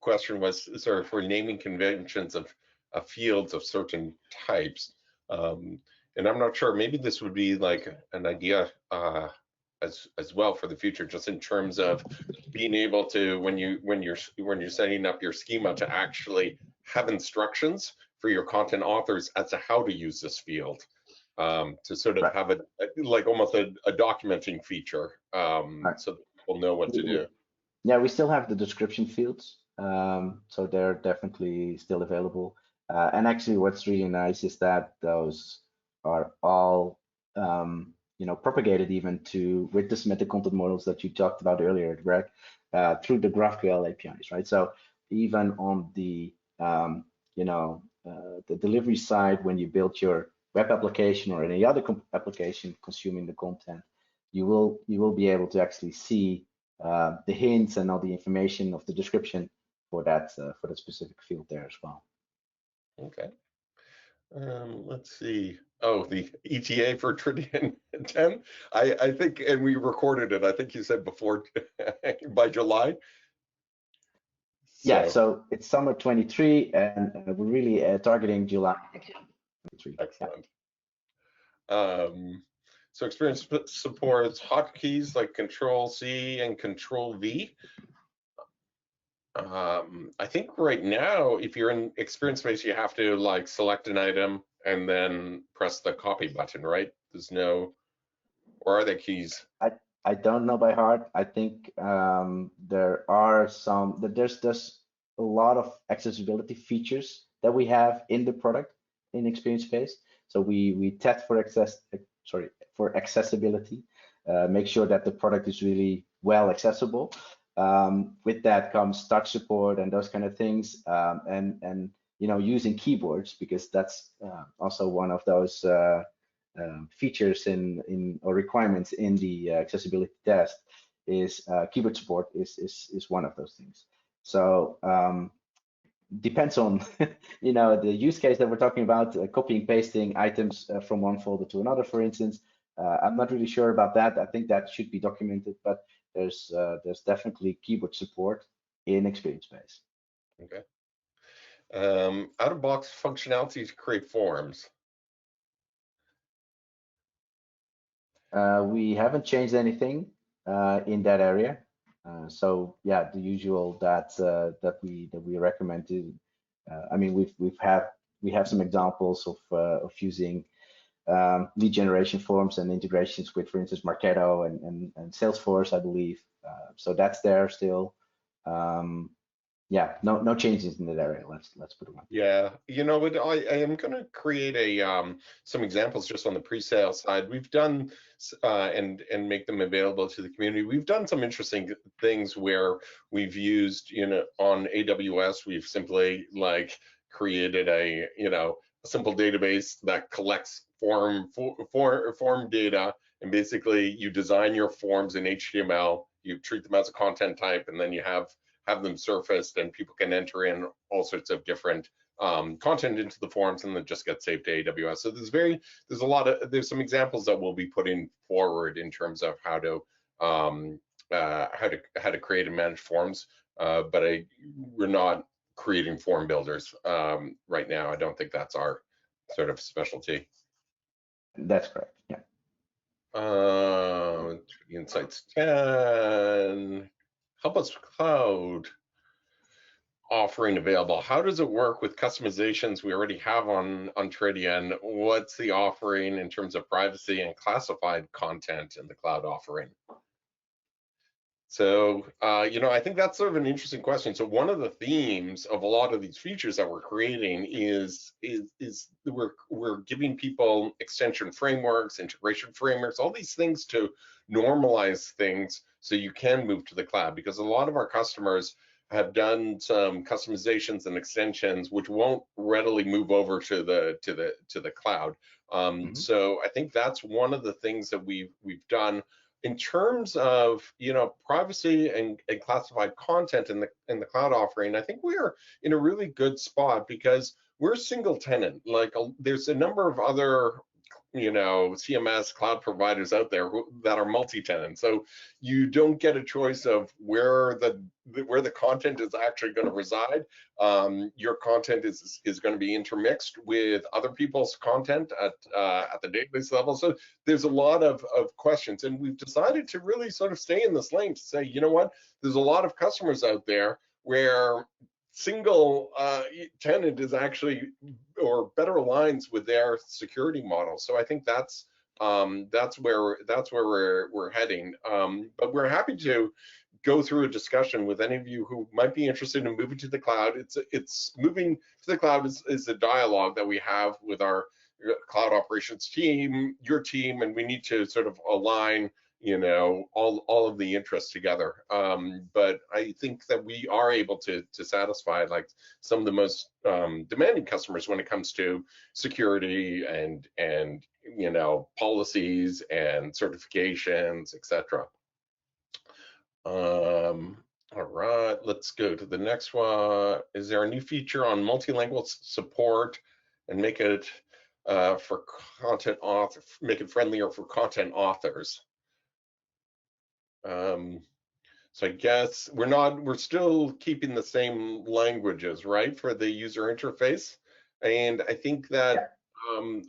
question was sort of for naming conventions of fields of certain types. And I'm not sure, maybe this would be like an idea as well for the future, just in terms of being able to, when you're setting up your schema, to actually have instructions for your content authors as to how to use this field. To sort of Right. have like almost a documenting feature, Right. so that people know what to do. Yeah, we still have the description fields, so they're definitely still available. And actually, what's really nice is that those are all, propagated even with the semantic content models that you talked about earlier, Greg, through the GraphQL APIs, right? So even on the, the delivery side, when you build your web application or any other application consuming the content, you will be able to actually see the hints and all the information of the description for that specific field there as well. Okay. Let's see. Oh, the ETA for Tridion 10. I think, and we recorded it. I think you said before by July. Yeah, so it's summer 23, and we're really targeting July 23. Excellent. Yeah. So experience supports hotkeys like Control C and Control V. I think right now, if you're in Experience Space, you have to like select an item and then press the copy button, right? There's no, or are there keys? I don't know by heart. I think there are there's a lot of accessibility features that we have in the product in Experience Space. So we test for accessibility, make sure that the product is really well accessible. With that comes touch support and those kind of things, and using keyboards, because that's also one of those features or requirements in the accessibility test. Is keyboard support is one of those things. So depends on the use case that we're talking about, copying pasting items from one folder to another, for instance. I'm not really sure about that. I think that should be documented, but there's definitely keyboard support in Experience Space. Okay. Out-of-box functionality to create forms. We haven't changed anything in that area. So yeah, the usual that we recommend to. I mean, we have some examples of using lead generation forms and integrations with, for instance, Marketo and Salesforce, I believe. So that's there still. Yeah, no changes in that area. Let's put it on. Yeah, what I am going to create some examples just on the pre-sale side. We've done and make them available to the community. We've done some interesting things where we've used, on AWS, we've simply like created a simple database that collects form data, and basically you design your forms in HTML, you treat them as a content type, and then you have them surfaced, and people can enter in all sorts of different content into the forms, and then just get saved to AWS. So there's some examples that we'll be putting forward in terms of how to create and manage forms, but we're not creating form builders right now. I don't think that's our sort of specialty. That's correct. Yeah. Insights 10. Help us cloud offering available. How does it work with customizations we already have on Tridion? What's the offering in terms of privacy and classified content in the cloud offering? So, I think that's sort of an interesting question. So one of the themes of a lot of these features that we're creating is we're giving people extension frameworks, integration frameworks, all these things to normalize things so you can move to the cloud, because a lot of our customers have done some customizations and extensions which won't readily move over to the cloud. So I think that's one of the things that we've done in terms of privacy and classified content in the cloud offering. I think we are in a really good spot because we're single tenant. Like there's a number of other CMS cloud providers out there that are multi-tenant. So you don't get a choice of where the content is actually going to reside. Your content is going to be intermixed with other people's content at the database level. So there's a lot of questions, and we've decided to really sort of stay in this lane to say, you know what, there's a lot of customers out there where single tenant is actually or better aligns with their security model. So I think that's where we're heading. But we're happy to go through a discussion with any of you who might be interested in moving to the cloud. It's moving to the cloud is a dialogue that we have with our cloud operations team, your team, and we need to sort of align all of the interests together. But I think that we are able to satisfy like some of the most demanding customers when it comes to security and policies and certifications, etc. All right, let's go to the next one. Is there a new feature on multilingual support and make it for content author, make it friendlier for content authors? So I guess we're still keeping the same languages, right, for the user interface. And I think that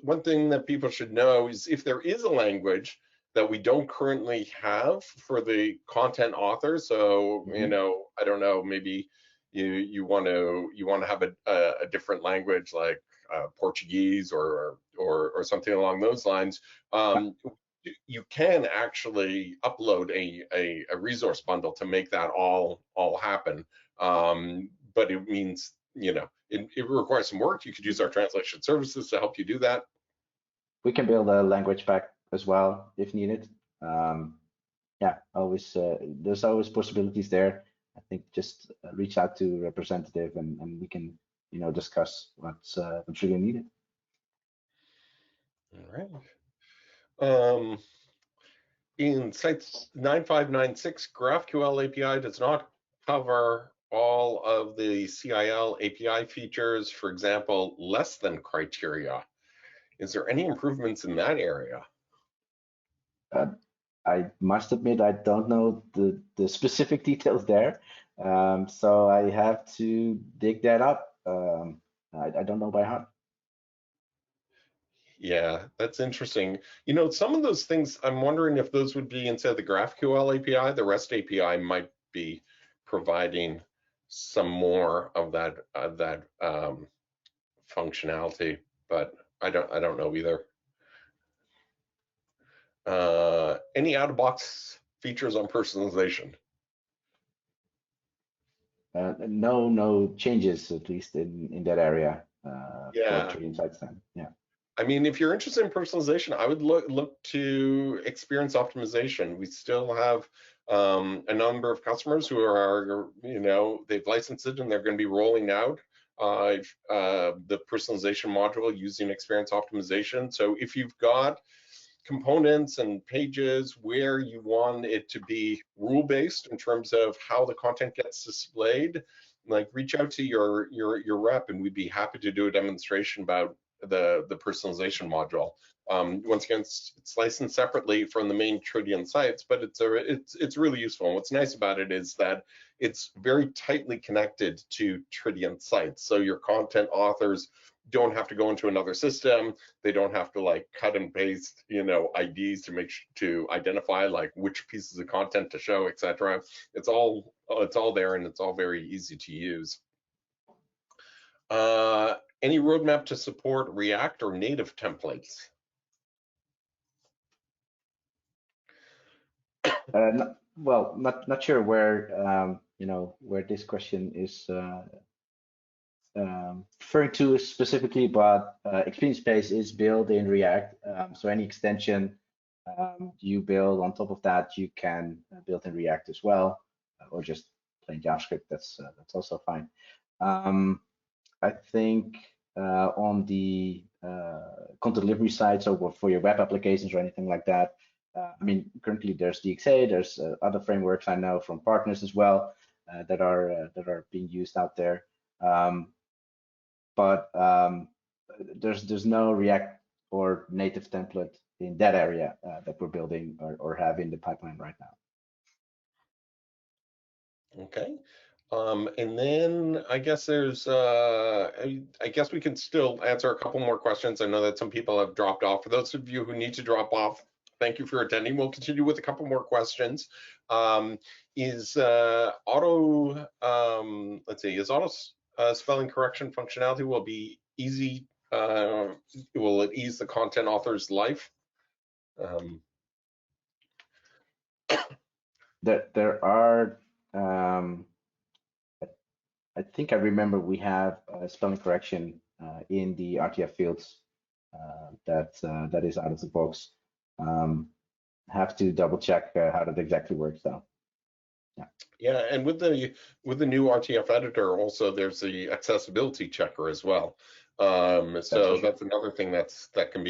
one thing that people should know is if there is a language that we don't currently have for the content author, so I don't know, maybe you want to have a different language like Portuguese or something along those lines. You can actually upload a resource bundle to make that all happen. But it means, it requires some work. You could use our translation services to help you do that. We can build a language pack as well if needed. Yeah, always there's always possibilities there. I think just reach out to a representative and we can discuss what's really needed. All right. In Sites 9596, GraphQL API does not cover all of the CIL API features, for example, less than criteria. Is there any improvements in that area? I must admit I don't know the specific details there, so I have to dig that up. I don't know by heart. Yeah, that's interesting. Some of those things, I'm wondering if those would be instead of the GraphQL API, the REST API might be providing some more of that functionality, but I don't know either. Any out-of-box features on personalization? No changes, at least in that area. Yeah. For Tridion Sites 10. Yeah. I mean, if you're interested in personalization, I would look to experience optimization. We still have a number of customers who are, they've licensed it and they're going to be rolling out the personalization module using experience optimization. So if you've got components and pages where you want it to be rule-based in terms of how the content gets displayed, like reach out to your rep and we'd be happy to do a demonstration about the personalization module. Once again, it's licensed separately from the main Tridion sites, but it's really useful. And what's nice about it is that it's very tightly connected to Tridion sites. So your content authors don't have to go into another system. They don't have to like cut and paste, IDs to identify like which pieces of content to show, etc. It's all there and it's all very easy to use. Any roadmap to support React or native templates? Well, not sure where where this question is referring to specifically, but Experience Space is built in React, so any extension you build on top of that, you can build in React as well, or just plain JavaScript, that's also fine. I think on the content delivery side, so for your web applications or anything like that, I mean, currently there's DXA, there's other frameworks I know from partners as well that are being used out there. But there's no React or native template in that area that we're building or have in the pipeline right now. Okay. And then I guess there's, I guess we can still answer a couple more questions. I know that some people have dropped off. For those of you who need to drop off, thank you for attending. We'll continue with a couple more questions. Is auto, let's see, is auto spelling correction functionality will be easy? Will it ease the content author's life? There are, I think I remember we have spelling correction in the RTF fields that is out of the box. Have to double check how that exactly works though. Yeah, and with the new RTF editor, also there's the accessibility checker as well. So that's another thing that can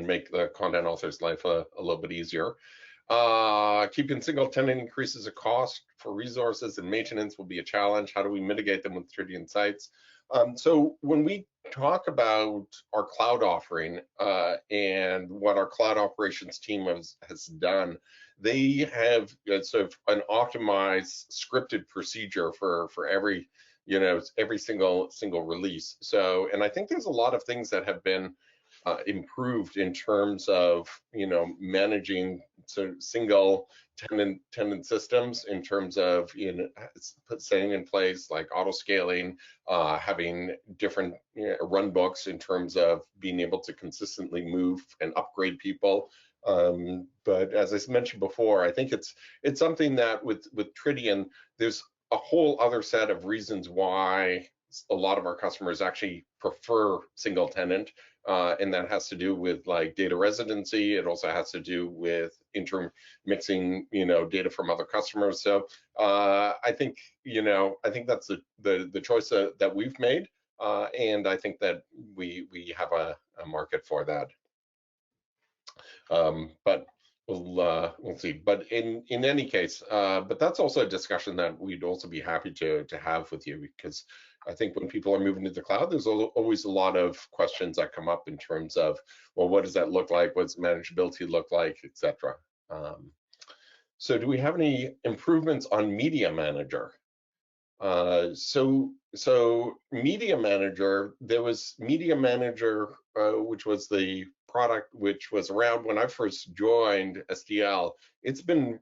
make the content author's life a little bit easier. Keeping single tenant increases the cost for resources and maintenance will be a challenge. How do we mitigate them with Tridion sites? So when we talk about our cloud offering and what our cloud operations team has done, they have sort of an optimized scripted procedure for every every single release. So, and I think there's a lot of things that have been improved in terms of managing single tenant systems, in terms of setting in place like auto scaling, having different run books in terms of being able to consistently move and upgrade people. But as I mentioned before, I think it's something that with Tridion, there's a whole other set of reasons why a lot of our customers actually prefer single tenant, and that has to do with like data residency. It also has to do with intermixing, data from other customers. So I think that's the choice that we've made, and I think that we have a market for that. But we'll see. But in any case, but that's also a discussion that we'd also be happy to have with you, because I think when people are moving to the cloud, there's always a lot of questions that come up in terms of, well, what does that look like? What's manageability look like, etc. So do we have any improvements on Media Manager? So Media Manager, there was Media Manager, which was the product which was around when I first joined SDL. It's been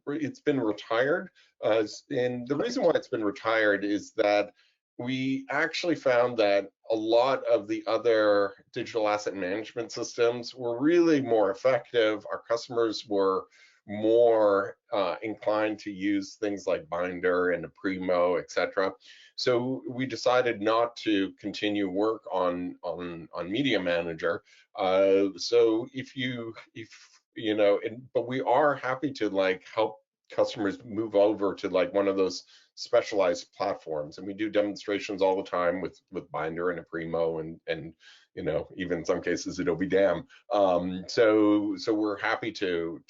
retired, and the reason why it's been retired is that we actually found that a lot of the other digital asset management systems were really more effective. Our customers were more inclined to use things like Binder and Primo, etc. So we decided not to continue work on Media Manager. So but we are happy to help customers move over to one of those specialized platforms, and we do demonstrations all the time with Binder and Primo and even in some cases Adobe DAM. So we're happy to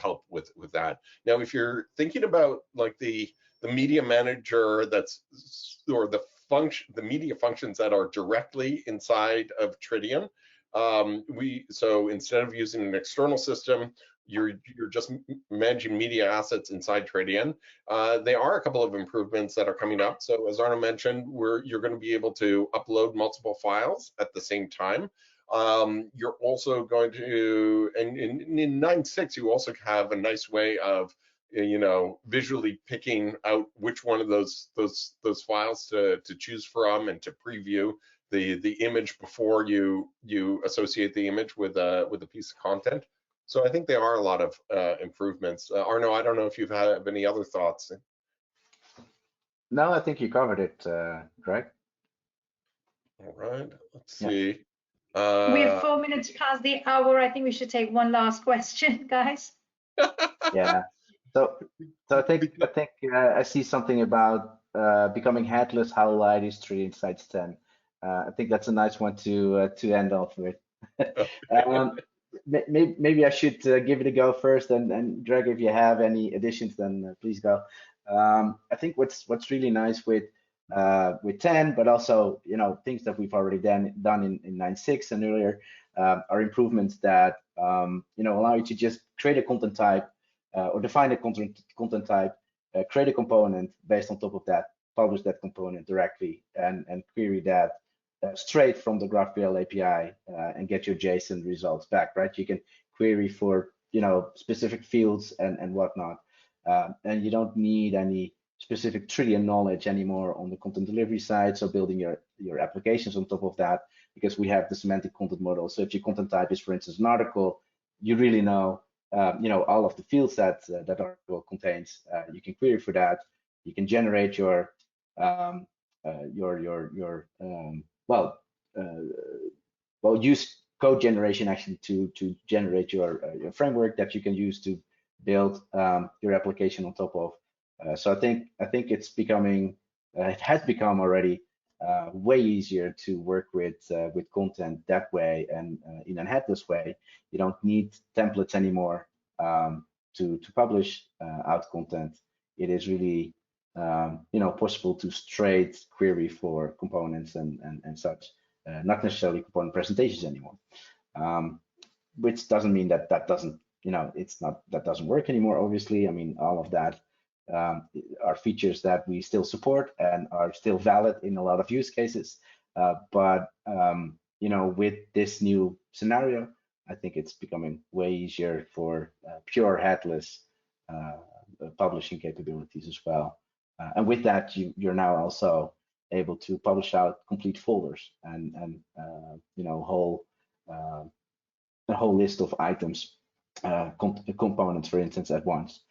help with that. Now, if you're thinking about the Media Manager or the media functions that are directly inside of Tridion, so instead of using an external system, you're just managing media assets inside Tridion. There are a couple of improvements that are coming up. So as Arno mentioned, you're going to be able to upload multiple files at the same time. You're also going to, and in 9.6, you also have a nice way of visually picking out which one of those files to choose from and to preview the image before you associate the image with a piece of content. So I think there are a lot of improvements. Arno, I don't know if you have any other thoughts. No, I think you covered it, Greg. All right, let's see. We have 4 minutes past the hour. I think we should take one last question, guys. Yeah. So I think I see something about becoming headless. How will I use Tridion Sites 10? I think that's a nice one to end off with. Maybe I should give it a go first, and Greg, if you have any additions, then please go. I think what's really nice with 10, but also things that we've already done in 9.6 and earlier are improvements that allow you to just create a content type or define a content type, create a component based on top of that, publish that component directly, and query that straight from the GraphQL API and get your JSON results back, right? You can query for specific fields and whatnot, and you don't need any specific Tridion knowledge anymore on the content delivery side. So building your applications on top of that, because we have the semantic content model. So if your content type is, for instance, an article, you really know all of the fields that that article contains. You can query for that. You can generate your use code generation actually to generate your framework that you can use to build your application on top of. So I think it's becoming, it has become already way easier to work with content that way, and in a headless way. You don't need templates anymore to publish out content. It is really possible to straight query for components and such, not necessarily component presentations anymore. Which doesn't mean that doesn't, that doesn't work anymore. Obviously, I mean, all of that are features that we still support and are still valid in a lot of use cases. But with this new scenario, I think it's becoming way easier for pure headless publishing capabilities as well. And with that, you're now also able to publish out complete folders and a whole list of items, components, for instance, at once.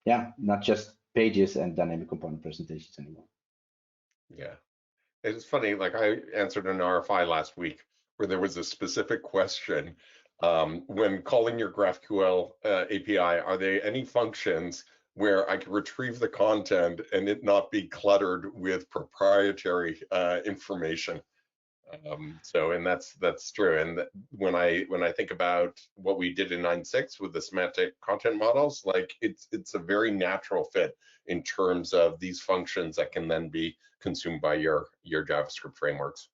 Yeah, not just pages and dynamic component presentations anymore. Yeah, it's funny. Like, I answered an RFI last week where there was a specific question. When calling your GraphQL API, are there any functions where I can retrieve the content and it not be cluttered with proprietary information? And that's true. And when I think about what we did in 9.6 with the semantic content models, like it's a very natural fit in terms of these functions that can then be consumed by your JavaScript frameworks.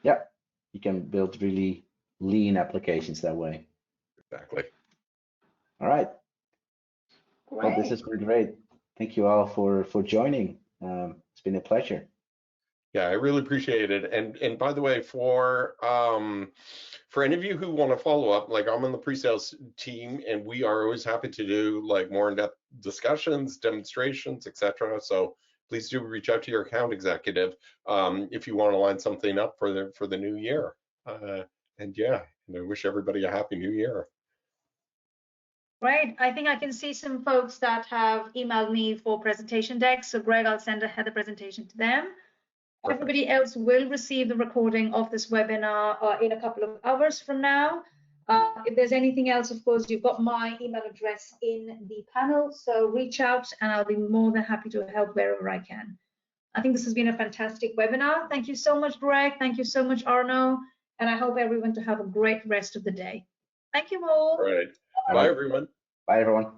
Yeah, you can build really lean applications that way. Exactly. All right. Great. Well, this has been great. Thank you all for joining. It's been a pleasure. Yeah, I really appreciate it. And by the way, for any of you who want to follow up, like, I'm on the pre-sales team, and we are always happy to do like more in-depth discussions, demonstrations, etc. So please do reach out to your account executive if you want to line something up for the new year. And yeah, I wish everybody a happy new year. Great. I think I can see some folks that have emailed me for presentation decks. So Greg, I'll send ahead the presentation to them. Perfect. Everybody else will receive the recording of this webinar in a couple of hours from now. If there's anything else, of course, you've got my email address in the panel, so reach out and I'll be more than happy to help wherever I can. I think this has been a fantastic webinar. Thank you so much, Greg. Thank you so much, Arno. And I hope everyone to have a great rest of the day. Thank you all. All right. Bye, everyone. Bye, everyone.